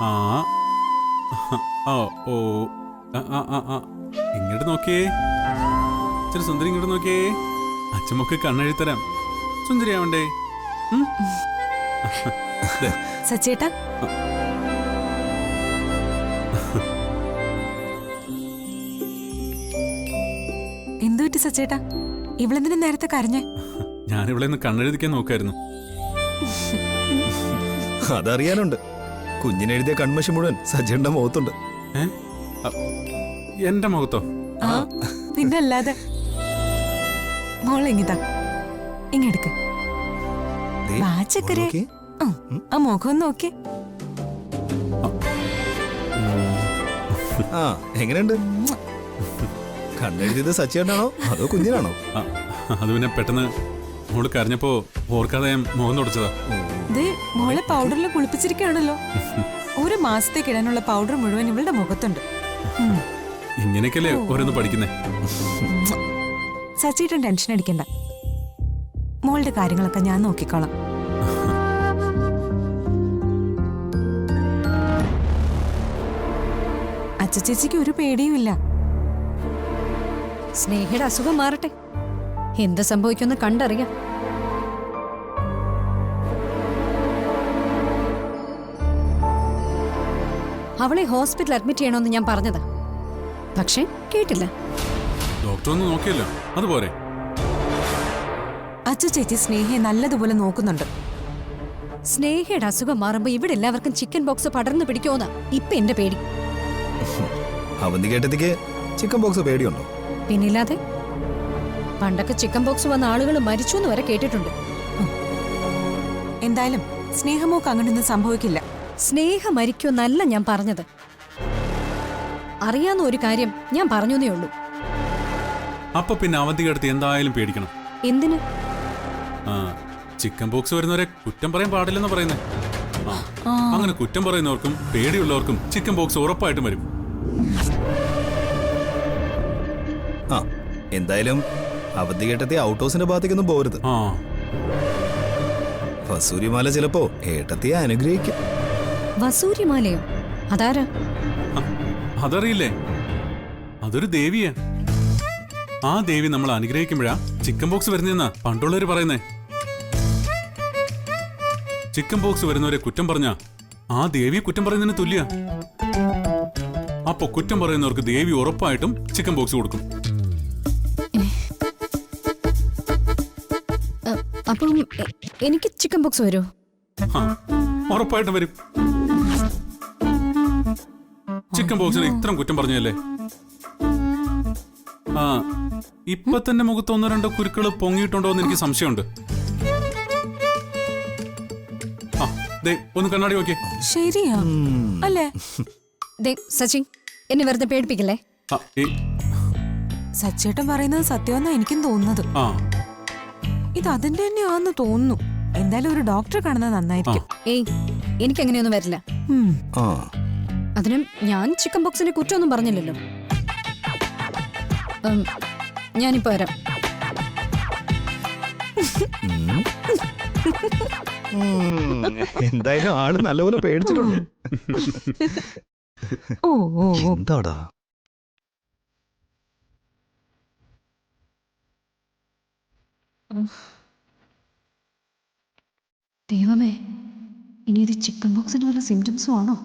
ആ ആ ഓ ഇങ്ങോട്ട് നോക്കിയേ. ഇച്ചിരി സുന്ദരി ഇങ്ങോട്ട് നോക്കിയേ. അച്ഛമ്മക്ക് കണ്ണെഴുത്തരാം. സുന്ദരിയാവണ്ടേ? സച്ചേട്ടാ, എന്തു പറ്റി സച്ചേട്ടാ? ഇവളെന്തിനു നേരത്തെ കരഞ്ഞേ? ഞാനിവിടെ നിന്ന് കണ്ണെഴുതിക്കാൻ നോക്കായിരുന്നു. അതറിയാനുണ്ട്. കുഞ്ഞിനെഴുതിയ കൺമശി മുഴുവൻ സജ്ജന്റെ മുഖത്തുണ്ട്. എന്റെ മുഖത്തോ? ആ പിന്നല്ലാതെ. മോളെങ്ങിതാ, ഇങ്ങെടുക്ക്. വാച്ചക്കരെ ആ മുഖം നോക്കി. ആ എങ്ങനെയുണ്ട്? കണ്ണെഴുതിയത് സച്ചിയാണോ അതോ കുഞ്ഞിനാണോ? അത് പിന്നെ പെട്ടെന്ന് മോള് കരഞ്ഞപ്പോ ഓർക്കാതെ ഞാൻ മുഖം തുടച്ചതാ. മോളെ പൗഡറിൽ കുളിപ്പിച്ചിരിക്കുകയാണല്ലോ. ഒരു മാസത്തേക്ക് ഇടാനുള്ള പൗഡർ മുഴുവൻ ഇവളുടെ മുഖത്തുണ്ട്. ഇങ്ങനെയൊക്കെയല്ലേ ഓരോന്ന് പഠിക്കുന്നേ. സച്ചിയേട്ടൻ ടെൻഷൻ അടിക്കണ്ട, മോളുടെ കാര്യങ്ങളൊക്കെ ഞാൻ നോക്കിക്കോളാം. അച്ചച്ചേച്ചിക്ക് ഒരു പേടിയും ഇല്ല. സ്നേഹയുടെ അസുഖം മാറട്ടെ, എന്ത് സംഭവിക്കുമെന്ന് കണ്ടറിയാം. അവളെ ഹോസ്പിറ്റൽ അഡ്മിറ്റ് ചെയ്യണമെന്ന് ഞാൻ പറഞ്ഞതാ, പക്ഷേ കേട്ടില്ല. ഡോക്ടർ ഒന്ന് നോക്കിയല്ലോ, അതുപോലെ. അച്ചച്ചേച്ചി സ്നേഹയെ നല്ലതുപോലെ നോക്കുന്നുണ്ട്. സ്നേഹയുടെ അസുഖം മാറുമ്പോ ഇവിടെ എല്ലാവർക്കും ചിക്കൻ ബോക്സ് പടർന്നു പിടിക്കുമെന്നാ ഇപ്പൊ എന്റെ പേടി. അവന്തി കേട്ടതിക്ക് ചിക്കൻ ബോക്സ് പേടിയുണ്ടോ? പിന്നില്ലാതെ. പണ്ടൊക്കെ ചിക്കൻ ബോക്സ് വന്ന ആളുകൾ മരിച്ചു എന്ന് വരെ കേട്ടിട്ടുണ്ട്. എന്തായാലും സ്നേഹമോക്ക് അങ്ങോട്ടൊന്നും സംഭവിക്കില്ല. സ്നേഹ മരിക്കുമെന്നല്ല ഞാൻ പറഞ്ഞത്. അറിയാവുന്ന ഒരു കാര്യം ഞാൻ പറഞ്ഞേ ഉള്ളൂ. അപ്പൊ പിന്നെ അവന്തികടുത്ത് എന്തായാലും പേടിക്കണം. എന്തിന്? ചിക്കൻ ബോക്സ് വരുന്നവരെ കുറ്റം പറയാൻ പാടില്ലെന്ന് പറയുന്നേ. അങ്ങനെ കുറ്റം പറയുന്നവർക്കും പേടിയുള്ളവർക്കും ചിക്കൻ ബോക്സ് ഉറപ്പായിട്ടും വരും. ആ എന്തായാലും അവധി കേട്ടത്തി ഔട്ട് ഹൗസിന്റെ ഭാഗത്തേക്കൊന്നും പോരുത്. വസൂരിമാല ചിലപ്പോ ഏട്ടത്തിയെ അനുഗ്രഹിക്കും. വസൂരിമാലയോ? അതാരാ? അതറിയില്ലേ? അതൊരു ദേവിയാ. ആ ദേവി നമ്മൾ അനുഗ്രഹിക്കുമ്പോഴാ ചിക്കൻ ബോക്സ് വരുന്നതെന്നാ പണ്ടുള്ളവര് പറയുന്നേ. ചിക്കൻ ബോക്സ് വരുന്നവരെ കുറ്റം പറഞ്ഞാ ആ ദേവിയെ കുറ്റം പറയുന്നതിന് തുല്യ. അപ്പൊ കുറ്റം പറയുന്നവർക്ക് ദേവി ഉറപ്പായിട്ടും ചിക്കൻ ബോക്സ് കൊടുക്കും. അപ്പം എനിക്ക് ചിക്കൻ ബോക്സ് വരുമോ? ഉറപ്പായിട്ടും വരും. ചിക്കൻ ബോക്സിന് ഇത്രയും കുറ്റം പറഞ്ഞല്ലേ. ഇപ്പൊ തന്നെ മുഖത്ത് ഒന്നോ രണ്ടോ കുരുക്കള് പൊങ്ങിയിട്ടുണ്ടോ എന്ന് എനിക്ക് സംശയമുണ്ട്. ഒന്ന് കണ്ണാടി നോക്കിയേ. ശരിയാ അല്ലേ? സച്ചി, എന്നെ വെറുതെ പേടിപ്പിക്കല്ലേ. സച്ചേട്ടൻ പറയുന്നത് സത്യമെന്നാ എനിക്കും തോന്നുന്നത്. ഇത് അതിന്റെ തന്നെയാന്ന് തോന്നുന്നു. എന്തായാലും ഒരു ഡോക്ടറെ കാണുന്നത് നന്നായിരിക്കും. ഏയ്, എനിക്ക് അങ്ങനെയൊന്നും വരില്ല. അതിനും ഞാൻ ചിക്കൻ ബോക്സിന്റെ കുറ്റമൊന്നും പറഞ്ഞില്ലല്ലോ. ഞാനിപ്പോ വരാം. എന്തായാലും ആള് നല്ലപോലെ പേടിച്ചിട്ടുണ്ട്. എന്താടാ? ദൈവമേ, ഇനി ഇത് ചിക്കൻ ബോക്സിന്റെ വല്ല സിംറ്റംസും ആണോ?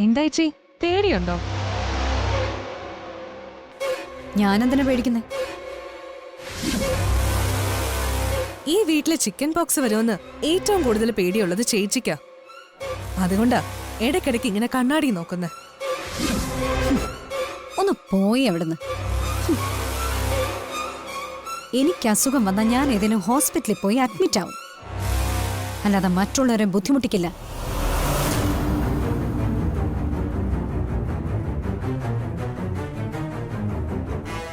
എന്തായിച്ചി, പേടിയുണ്ടോ? ഞാനെന്തിനാ പേടിക്കുന്നേ? ഈ വീട്ടിലെ ചിക്കൻ ബോക്സ് വരുമെന്ന് ഏറ്റവും കൂടുതൽ പേടിയുള്ളത് ചേച്ചിക്കാ. അതുകൊണ്ടാ ഇടയ്ക്കിടയ്ക്ക് ഇങ്ങനെ കണ്ണാടി നോക്കുന്നേ. ഒന്ന് പോയി അവിടുന്ന്. എനിക്ക് അസുഖം വന്നാൽ ഞാൻ ഏതെങ്കിലും ഹോസ്പിറ്റലിൽ പോയി അഡ്മിറ്റ് ആവും, അല്ലാതെ മറ്റുള്ളവരെ ബുദ്ധിമുട്ടിക്കില്ല.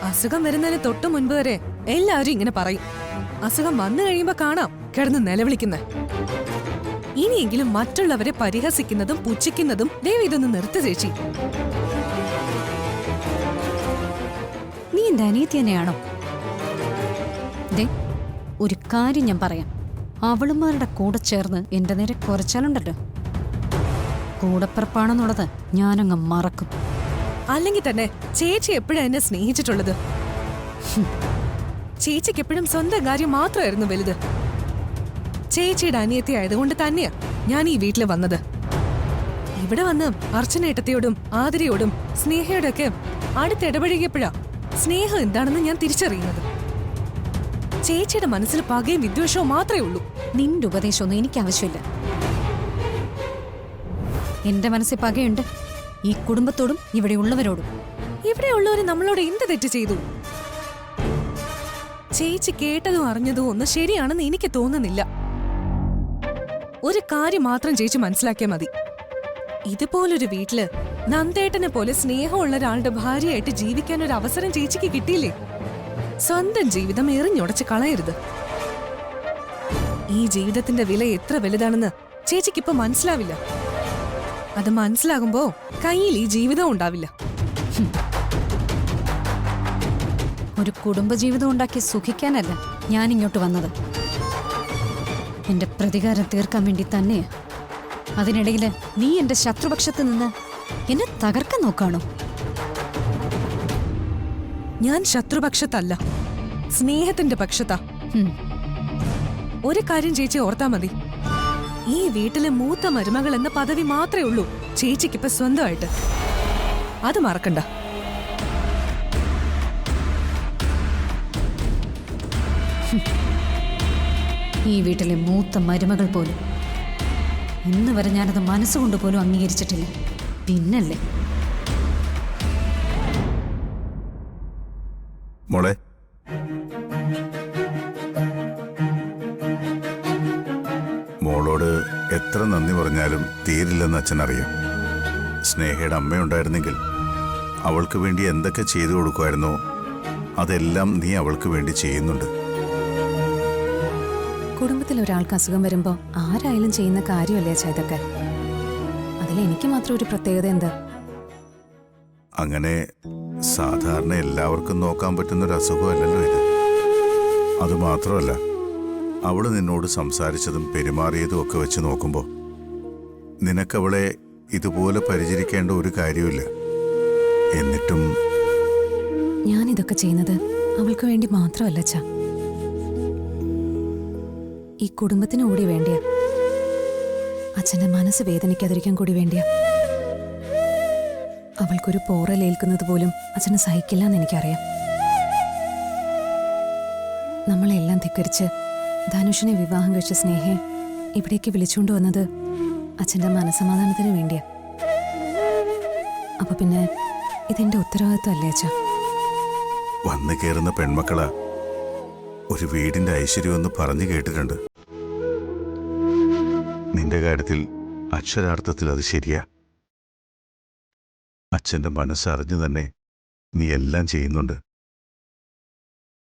അസുഖം വരുന്നതിന് തൊട്ടു മുൻപ് വരെ എല്ലാവരും ഇങ്ങനെ പറയും. അസുഖം വന്നു കഴിയുമ്പോ കാണാം കിടന്ന് നിലവിളിക്കുന്നേ. ഇനിയെങ്കിലും മറ്റുള്ളവരെ പരിഹസിക്കുന്നതും പുച്ഛിക്കുന്നതും ദയവ് ഇതൊന്ന് നിർത്തി ചേച്ചി. നീ എന്റെ അനിയത്തി തന്നെയാണോ? ഒരു കാര്യം ഞാൻ പറയാം, അവളുമാരുടെ കൂടെ ചേർന്ന് എന്റെ നേരെ കുറച്ചാലുണ്ടല്ലോ, കൂടപ്പിറപ്പാണെന്നുള്ളത് ഞാനങ്ങ് മറക്കും. അല്ലെങ്കിൽ തന്നെ ചേച്ചി എപ്പോഴാ എന്നെ സ്നേഹിച്ചിട്ടുള്ളത്? ചേച്ചിക്ക് എപ്പോഴും സ്വന്തം കാര്യം മാത്രമായിരുന്നു വലുത്. ചേച്ചിയുടെ അനിയത്തി ആയതുകൊണ്ട് തന്നെയാ ഞാൻ ഈ വീട്ടിൽ വന്നത്. ഇവിടെ വന്ന് അർച്ചനേട്ടത്തിയോടും ആതിരയോടും സ്നേഹയോടും ഒക്കെ അടുത്തിടപഴകിയപ്പോഴാ സ്നേഹം എന്താണെന്ന് ഞാൻ തിരിച്ചറിയുന്നത്. ചേച്ചിയുടെ മനസ്സിൽ പകയും വിദ്വേഷവും മാത്രമേ ഉള്ളൂ. നിന്റെ ഉപദേശമൊന്നും എനിക്ക് ആവശ്യമില്ല. എന്റെ മനസ്സിൽ പകയുണ്ട്, ഈ കുടുംബത്തോടും ഇവിടെയുള്ളവരോടും. ഇവിടെയുള്ളവര് നമ്മളോട് എന്ത് തെറ്റ് ചെയ്തു? ചേച്ചി കേട്ടതും അറിഞ്ഞതും ഒന്നും ശരിയാണെന്ന് എനിക്ക് തോന്നുന്നില്ല. ഒരു കാര്യം മാത്രം ചേച്ചി മനസ്സിലാക്കിയാൽ മതി. ഇതുപോലൊരു വീട്ടില് നന്ദേട്ടനെ പോലെ സ്നേഹമുള്ള ഒരാളുടെ ഭാര്യയായിട്ട് ജീവിക്കാൻ ഒരു അവസരം ചേച്ചിക്ക് കിട്ടിയില്ലേ? സ്വന്തം ജീവിതം എറിഞ്ഞുടച്ച് കളയരുത്. ഈ ജീവിതത്തിന്റെ വില എത്ര വലുതാണെന്ന് ചേച്ചിക്കിപ്പോ മനസ്സിലാവില്ല. അത് മനസ്സിലാകുമ്പോ കയ്യിൽ ഈ ജീവിതം ഉണ്ടാവില്ല. ഒരു കുടുംബജീവിതം ഉണ്ടാക്കി സുഖിക്കാനല്ല ഞാൻ ഇങ്ങോട്ട് വന്നത്. എന്റെ പ്രതികാരം തീർക്കാൻ വേണ്ടി തന്നെയാ. അതിനിടയിൽ നീ എന്റെ ശത്രുപക്ഷത്ത് നിന്ന് എന്നെ തകർക്കാൻ നോക്കാണോ? ഞാൻ ശത്രുപക്ഷത്തല്ല, സ്നേഹത്തിന്റെ പക്ഷത്താ. ഒരു കാര്യം ചേച്ചി ഓർത്താ മതി, ഈ വീട്ടിലെ മൂത്ത മരുമകൾ എന്ന പദവി മാത്രമേ ഉള്ളൂ ചേച്ചിക്കിപ്പോ സ്വന്തമായിട്ട്. അത് മറക്കണ്ട. ഈ വീട്ടിലെ മൂത്ത മരുമകൾ പോലും ഇന്ന് വരെ ഞാനത് മനസ്സുകൊണ്ട് പോലും അംഗീകരിച്ചിട്ടില്ല. പിന്നല്ലേ മോളെ, മോളോട് എത്ര നന്ദി പറഞ്ഞാലും തീരില്ലെന്ന് അച്ഛനറിയാം. സ്നേഹയുടെ അമ്മയുണ്ടായിരുന്നെങ്കിൽ അവൾക്ക് വേണ്ടി എന്തൊക്കെ ചെയ്തു കൊടുക്കുമായിരുന്നോ അതെല്ലാം നീ അവൾക്ക് വേണ്ടി ചെയ്യുന്നുണ്ട്. കുടുംബത്തിൽ ഒരാൾക്ക് അസുഖം വരുമ്പോൾ ആരായാലും ചെയ്യുന്ന കാര്യമല്ലേ അച്ഛാ ഇതൊക്കെ? അതിലെനിക്ക് മാത്രം ഒരു പ്രത്യേകത എന്താ? അങ്ങനെ സാധാരണ എല്ലാവർക്കും നോക്കാൻ പറ്റുന്നൊരു അസുഖമല്ലല്ലോ ഇത്. അതുമാത്രമല്ല, അവള് നിന്നോട് സംസാരിച്ചതും പെരുമാറിയതും ഒക്കെ വെച്ച് നോക്കുമ്പോൾ നിനക്കവളെ ഇതുപോലെ പരിചരിക്കേണ്ട ഒരു കാര്യമില്ല. എന്നിട്ടും ഞാനിതൊക്കെ ചെയ്യുന്നത് അവൾക്ക് വേണ്ടി മാത്രമല്ല അച്ഛാ, ഈ കുടുംബത്തിന് കൂടി വേണ്ടിയാ. അച്ഛന്റെ മനസ്സ് വേദനിക്കാതിരിക്കാൻ കൂടി വേണ്ടിയാ. അവൾക്കൊരു പോറലേൽക്കുന്നത് പോലും അച്ഛന് സഹിക്കില്ല എന്ന് എനിക്കറിയാം. നമ്മളെല്ലാം ധിക്കരിച്ച് ധനുഷിനെ വിവാഹം കഴിച്ച സ്നേഹയെ ഇവിടേക്ക് വിളിച്ചുകൊണ്ട് വന്നത് അച്ഛന്റെ മനസ്സമാധാനത്തിന് വേണ്ടിയാ. അപ്പൊ പിന്നെ ഇതെന്റെ ഉത്തരവാദിത്വം അല്ലേ അച്ഛാ? വന്നു കയറുന്ന പെൺമക്കളാ ഒരു വീടിന്റെ ഐശ്വര്യമെന്ന് പറഞ്ഞു കേട്ടിട്ടുണ്ട്. നിന്റെ കാര്യത്തിൽ അക്ഷരാർത്ഥത്തിൽ അത് ശരിയാ. അച്ഛന്റെ മനസ്സറിഞ്ഞു തന്നെ നീ എല്ലാം ചെയ്യുന്നുണ്ട്.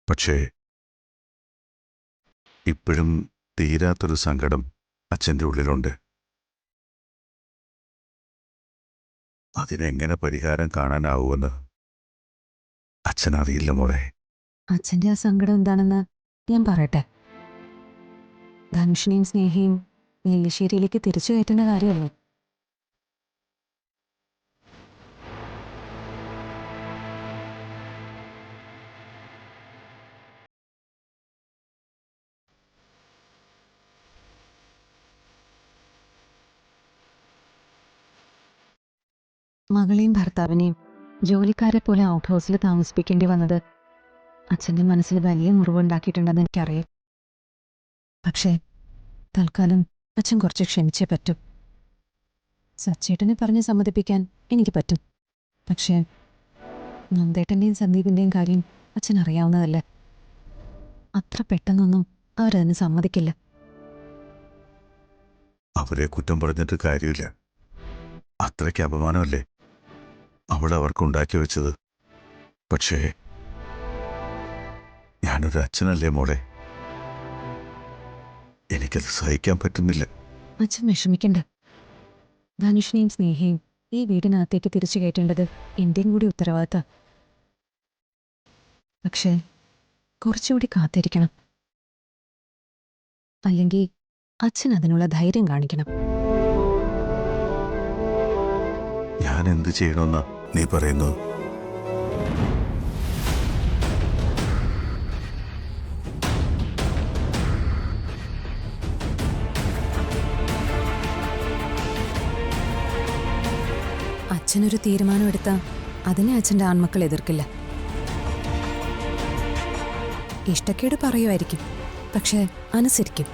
പക്ഷേ ഇപ്പോഴും തീരാത്തൊരു സങ്കടം അച്ഛൻ്റെ ഉള്ളിലുണ്ട്. അതിനെങ്ങനെ പരിഹാരം കാണാനാവുമെന്ന് അച്ഛനറിയില്ല മോളെ. അച്ഛന്റെ ആ സങ്കടം എന്താണെന്ന് ഞാൻ പറയട്ടെ. ധനുഷിനെയും സ്നേഹയും നെല്ലിശ്ശേരിയിലേക്ക് തിരിച്ചു കയറ്റുന്ന കാര്യമല്ലേ? മകളെയും ഭർത്താവിനെയും ജോലിക്കാരെ പോലെ ഔട്ട് ഹൗസിൽ താമസിപ്പിക്കേണ്ടി വന്നത് അച്ഛൻ്റെ മനസ്സിൽ വലിയ മുറിവുണ്ടാക്കിയിട്ടുണ്ടെന്ന് എനിക്കറിയാം. പക്ഷേ തൽക്കാലം അച്ഛൻ കുറച്ച് ക്ഷമിച്ചേ പറ്റൂ. സച്ചേട്ടനെ പറഞ്ഞ് സമ്മതിപ്പിക്കാൻ എനിക്ക് പറ്റും. പക്ഷേ നന്ദേട്ടൻ്റെയും സന്ദീപിൻ്റെയും കാര്യം അച്ഛൻ അറിയാവുന്നതല്ലേ. അത്ര പെട്ടെന്നൊന്നും അവരതിന് സമ്മതിക്കില്ല. അവരെ കുറ്റം പറഞ്ഞിട്ട് കാര്യമില്ല. അത്രയ്ക്ക് അപമാനമല്ലേ അവിടെ അവർക്കുണ്ടാക്കി വെച്ചത്. പക്ഷേ ഞാനൊരു അച്ഛനല്ലേ മോളെ, എനിക്കത് സഹിക്കാൻ പറ്റുന്നില്ല. അച്ഛൻ വിഷമിക്കണ്ട. ധനുഷിനെയും സ്നേഹയും ഈ വീടിനകത്തേക്ക് തിരിച്ചു കയറ്റേണ്ടത് എൻ്റെയും കൂടി ഉത്തരവാദിത്തം. പക്ഷേ കുറച്ചുകൂടി കാത്തിരിക്കണം. അല്ലെങ്കിൽ അച്ഛൻ അതിനുള്ള ധൈര്യം കാണിക്കണം. ഞാൻ എന്ത് ചെയ്യണമെന്നാ നീ പറയുന്നത്? അച്ഛനൊരു തീരുമാനമെടുത്താ അതിനെ അച്ഛൻ്റെ ആൺമക്കൾ എതിർക്കില്ല. ഇഷ്ടക്കേട് പറയുമായിരിക്കും, പക്ഷെ അനുസരിക്കും.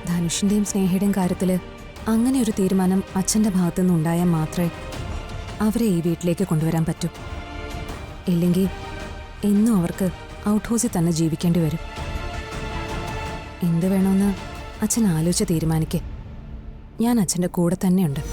ധനുഷിന്റെയും സ്നേഹയുടെയും കാര്യത്തില് അങ്ങനെ ഒരു തീരുമാനം അച്ഛൻ്റെ ഭാഗത്തുനിന്ന് ഉണ്ടായാൽ മാത്രമേ അവരെ ഈ വീട്ടിലേക്ക് കൊണ്ടുവരാൻ പറ്റൂ. ഇല്ലെങ്കിൽ എന്നും അവർക്ക് ഔട്ട് ഹൗസിൽ തന്നെ ജീവിക്കേണ്ടി വരും. എന്ത് വേണമെന്ന് അച്ഛൻ ആലോചിച്ച് തീരുമാനിക്കേ. ഞാൻ അച്ഛൻ്റെ കൂടെ തന്നെയുണ്ട്.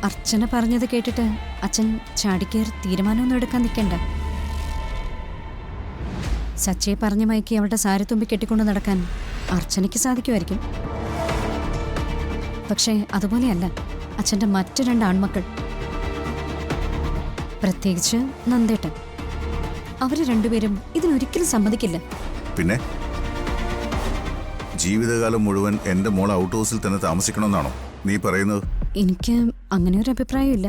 അർച്ചന പറഞ്ഞത് കേട്ടിട്ട് അച്ഛൻ ചാടിക്കേറി തീരുമാനമൊന്നും എടുക്കാൻ നിൽക്കണ്ട. സച്ചയെ പറഞ്ഞ മയക്കി അവളുടെ സാരത്തുമ്പി കെട്ടിക്കൊണ്ട് നടക്കാൻ അർച്ചനയ്ക്ക് സാധിക്കുമായിരിക്കും. പക്ഷേ അതുപോലെയല്ല അച്ഛൻ്റെ മറ്റു 2 ആൺമക്കൾ, പ്രത്യേകിച്ച് നന്ദേട്ടൻ. അവര് രണ്ടുപേരും ഇതിനൊരിക്കലും സമ്മതിക്കില്ല. പിന്നെ ജീവിതകാലം മുഴുവൻ എന്റെ മോൾ ഔട്ട് ഹൗസിൽ തന്നെ താമസിക്കണമെന്നാണോ നീ പറയുന്നത്? എനിക്ക് അങ്ങനെ ഒരു അഭിപ്രായമില്ല.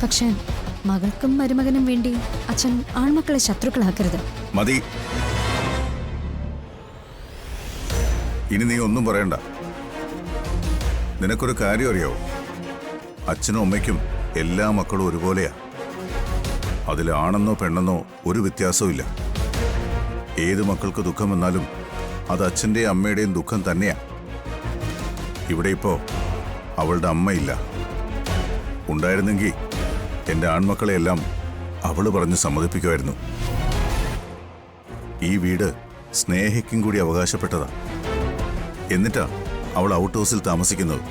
പക്ഷെ മകൾക്കും മരുമകനും വേണ്ടി അച്ഛൻ ആൺമക്കളെ ശത്രുക്കളാക്കരുത്. മതി, ഇനി നീ ഒന്നും പറയണ്ട. നിനക്കൊരു കാര്യം അറിയാവോ? അച്ഛനും അമ്മയ്ക്കും എല്ലാ മക്കളും ഒരുപോലെയാ. അതിൽ ആണെന്നോ പെണ്ണെന്നോ ഒരു വ്യത്യാസവും ഇല്ല. ഏത് മക്കൾക്ക് ദുഃഖം വന്നാലും അത് അച്ഛൻ്റെയും അമ്മയുടെയും ദുഃഖം തന്നെയാ. ഇവിടെ ഇപ്പോ അവളുടെ അമ്മയില്ല. ഉണ്ടായിരുന്നെങ്കിൽ എൻ്റെ ആൺമക്കളെയെല്ലാം അവള് പറഞ്ഞ് സമ്മതിപ്പിക്കുമായിരുന്നു. ഈ വീട് സ്നേഹയ്ക്കും കൂടി അവകാശപ്പെട്ടതാ. എന്നിട്ടാ അവൾ ഔട്ട് ഹൗസിൽ താമസിക്കുന്നത്.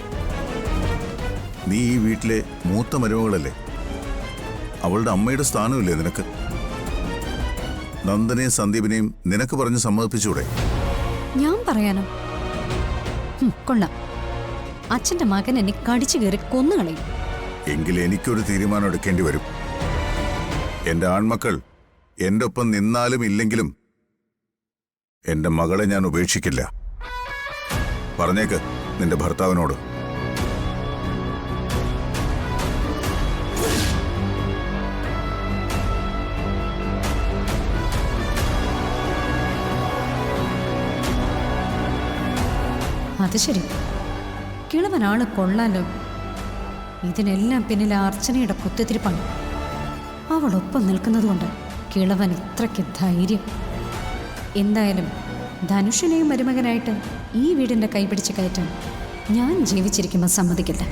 നീ ഈ വീട്ടിലെ മൂത്ത മരുമകളല്ലേ? അവളുടെ അമ്മയുടെ സ്ഥാനമില്ലേ നിനക്ക്? നന്ദനെയും സന്ദീപിനെയും നിനക്ക് പറഞ്ഞ് സമ്മതിപ്പിച്ചൂടെ? ഞാൻ പറയാനോ? കൊള്ളാം. അച്ഛന്റെ മകൻ എന്നെ കടിച്ചു കയറി കൊന്നുകളയും. എങ്കിൽ എനിക്കൊരു തീരുമാനം എടുക്കേണ്ടി വരും. എന്റെ ആൺമക്കൾ എന്റെ ഒപ്പം നിന്നാലും ഇല്ലെങ്കിലും എന്റെ മകളെ ഞാൻ ഉപേക്ഷിക്കില്ല. പറഞ്ഞേക്ക് നിന്റെ ഭർത്താവിനോട്. അത് ശരി, കിളവനാള് കൊള്ളാലോ. ഇതിനെല്ലാം പിന്നിലെ അർച്ചനയുടെ കുത്തിത്തിരിപ്പാണ്. അവളൊപ്പം നിൽക്കുന്നതുകൊണ്ട് കിളവൻ ഇത്രയ്ക്ക് ധൈര്യം. എന്തായാലും ധനുഷിനെയും മരുമകനായിട്ട് ഈ വീടിൻ്റെ കൈപിടിച്ച് കയറ്റാൻ ഞാൻ ജീവിച്ചിരിക്കുമ്പോൾ സമ്മതിക്കില്ല.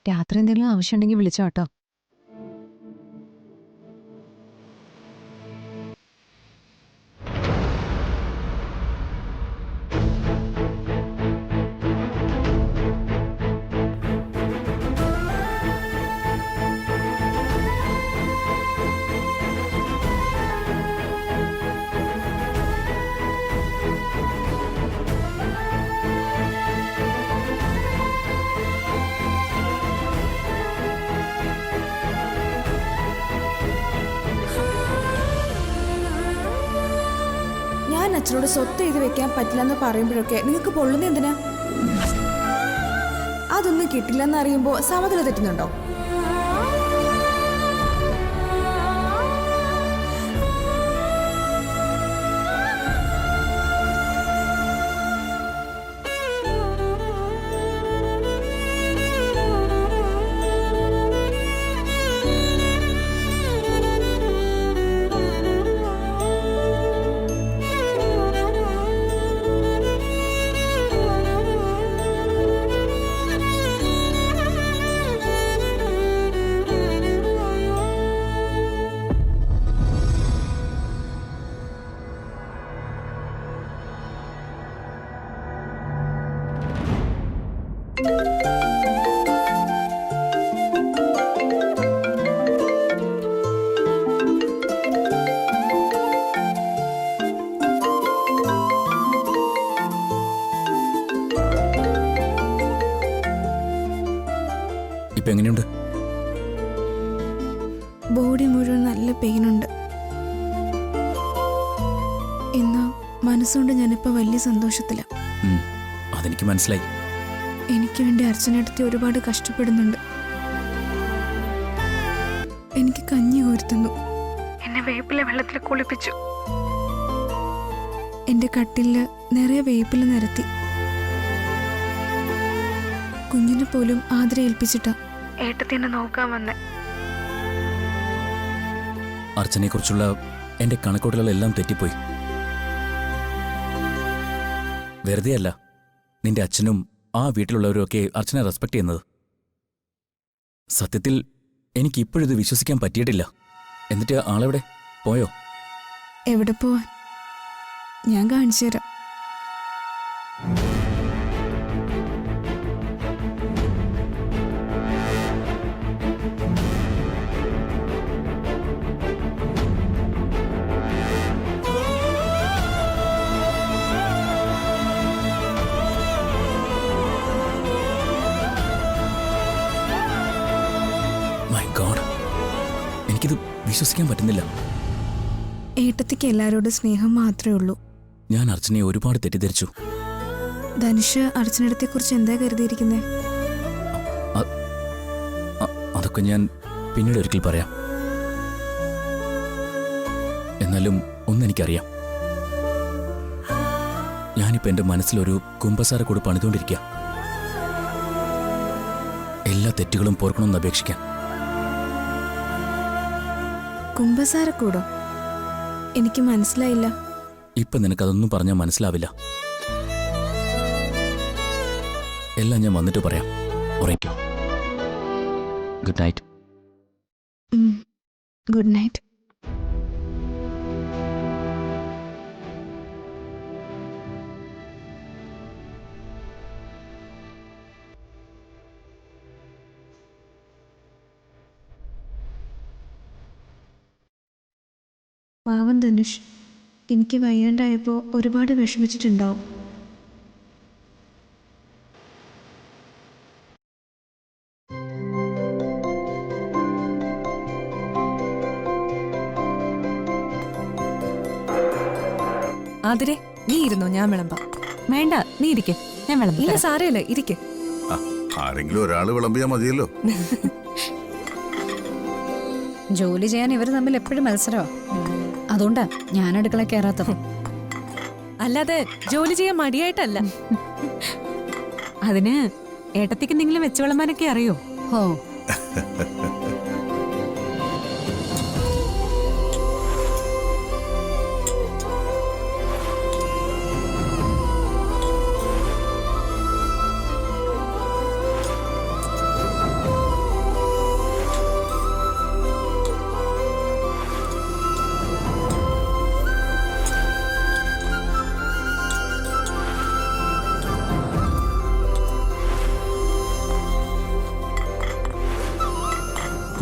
രാത്രി എന്തെങ്കിലും ആവശ്യമുണ്ടെങ്കിൽ വിളിച്ചോ കേട്ടോ. ഞാൻ അച്ഛനോട് സ്വത്ത് ചെയ്ത് വെക്കാൻ പറ്റില്ലെന്ന് പറയുമ്പോഴൊക്കെ നിങ്ങൾക്ക് പൊള്ളുന്ന എന്തിനാ? അതൊന്നും കിട്ടില്ലെന്ന് അറിയുമ്പോൾ സമനില തെറ്റുന്നുണ്ടോ? ഇപ്പൊ എങ്ങനെയുണ്ട്? ബോഡി മുഴുവൻ നല്ല പെയിനുണ്ട്. എന്നാ മനസ്സുകൊണ്ട് ഞാനിപ്പോ വലിയ സന്തോഷത്തില. അതെനിക്ക് മനസ്സിലായി. എനിക്ക് വേണ്ടി അർച്ചനേട്ടത്തി ഒരുപാട് കഷ്ടപ്പെടുന്നുണ്ട്. എനിക്ക് കഞ്ഞി കോരുത്തുന്നു, എന്നെ വേപ്പില വെള്ളത്തിൽ കുളിപ്പിച്ചു, എന്റെ കട്ടിലില് നിറയെ വേപ്പില നിരത്തി. കുഞ്ഞിനെ പോലും ആദര ഏൽപ്പിച്ചിട്ടാ ഏട്ടത്തി എന്നെ നോക്കാൻ വന്നേ. അർച്ചനയെ കുറിച്ചുള്ള എന്റെ കണക്കൂട്ടലുകളെല്ലാം തെറ്റിപ്പോയി. വെറുതെ അല്ല നിന്റെ അച്ഛനും ആ വീട്ടിലുള്ളവരും ഒക്കെ അർച്ചനെ റെസ്പെക്ട് ചെയ്യുന്നത്. സത്യത്തിൽ എനിക്ക് ഇപ്പോഴിത് വിശ്വസിക്കാൻ പറ്റിയിട്ടില്ല. എന്നിട്ട് ആളെവിടെ പോയോ? എവിടെ പോവാൻ? ഞാൻ കാണിച്ചു തരാം. എനിക്കിത് വിശ്വസിക്കാൻ പറ്റുന്നില്ല. ഏട്ടത്തിക്ക് എല്ലാരോടും സ്നേഹം മാത്രമേ ഉള്ളൂ. ഞാൻ അർച്ചനയെ ഒരുപാട് തെറ്റിദ്ധരിച്ചു. ധനുഷ് അർച്ചനത്തെ കുറിച്ച് എന്താ കരുതിയിരിക്കുന്നേ? അതൊക്കെ ഞാൻ പിന്നീട് ഒരിക്കൽ പറയാം. എന്നാലും ഒന്നെനിക്കറിയാം, ഞാനിപ്പോ എന്റെ മനസ്സിലൊരു കുമ്പസാരക്കൂട് പണിതുകൊണ്ടിരിക്കുക. എല്ലാ തെറ്റുകളും പോർക്കണമെന്ന് അപേക്ഷിക്കാൻ. കുമ്പസാരക്കൂടോ? എനിക്ക് മനസ്സിലായില്ല. ഇപ്പൊ നിനക്കതൊന്നും പറഞ്ഞാൽ മനസ്സിലാവില്ല. എല്ലാം ഞാൻ വന്നിട്ട് പറയാം. ഉറങ്ങിക്കോ. Good night. Good night. പാവം ധനുഷ്, എനിക്ക് വയ്യാണ്ടായപ്പോൾ ഒരുപാട് വിഷമിച്ചിട്ടുണ്ടാവും. ആതിരെ, നീ ഇരുന്നോ, ഞാൻ വിളമ്പാം. വേണ്ട, നീ ഇരിക്കെ, ഞാൻ ഇല്ല വിളമ്പില്ല. സാരമില്ല, ഇരിക്കെ. ആരെങ്കിലും ഒരാൾ വിളമ്പിയാൽ മതിയല്ലോ. ജോലി ചെയ്യാൻ ഇവർ തമ്മിൽ എപ്പോഴും മത്സരമോ. അതുകൊണ്ടാ ഞാൻ അടുക്കള കയറാത്തത്. അല്ലാതെ ജോലി ചെയ്യാൻ മടിയായിട്ടല്ല. അതിന് ഏട്ടത്തിക്ക് എന്തെങ്കിലും വെച്ച് വിളമ്പാനൊക്കെ അറിയോ? ഓ,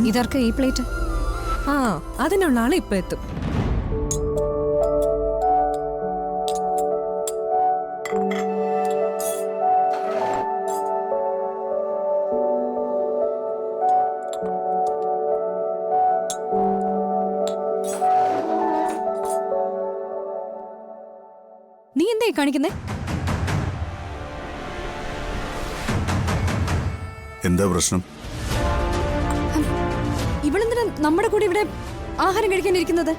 ഇതാർക്ക് ഈ പ്ലേറ്റ്? ആ അതിനുള്ള ആള് ഇപ്പൊ എത്തും. നീ എന്തായി കാണിക്കുന്നേ? എന്താ പ്രശ്നം? ഇവളെന്തിനാ നമ്മുടെ കൂടെ ഇവിടെ ആഹാരം കഴിക്കാനിരിക്കുന്നത്?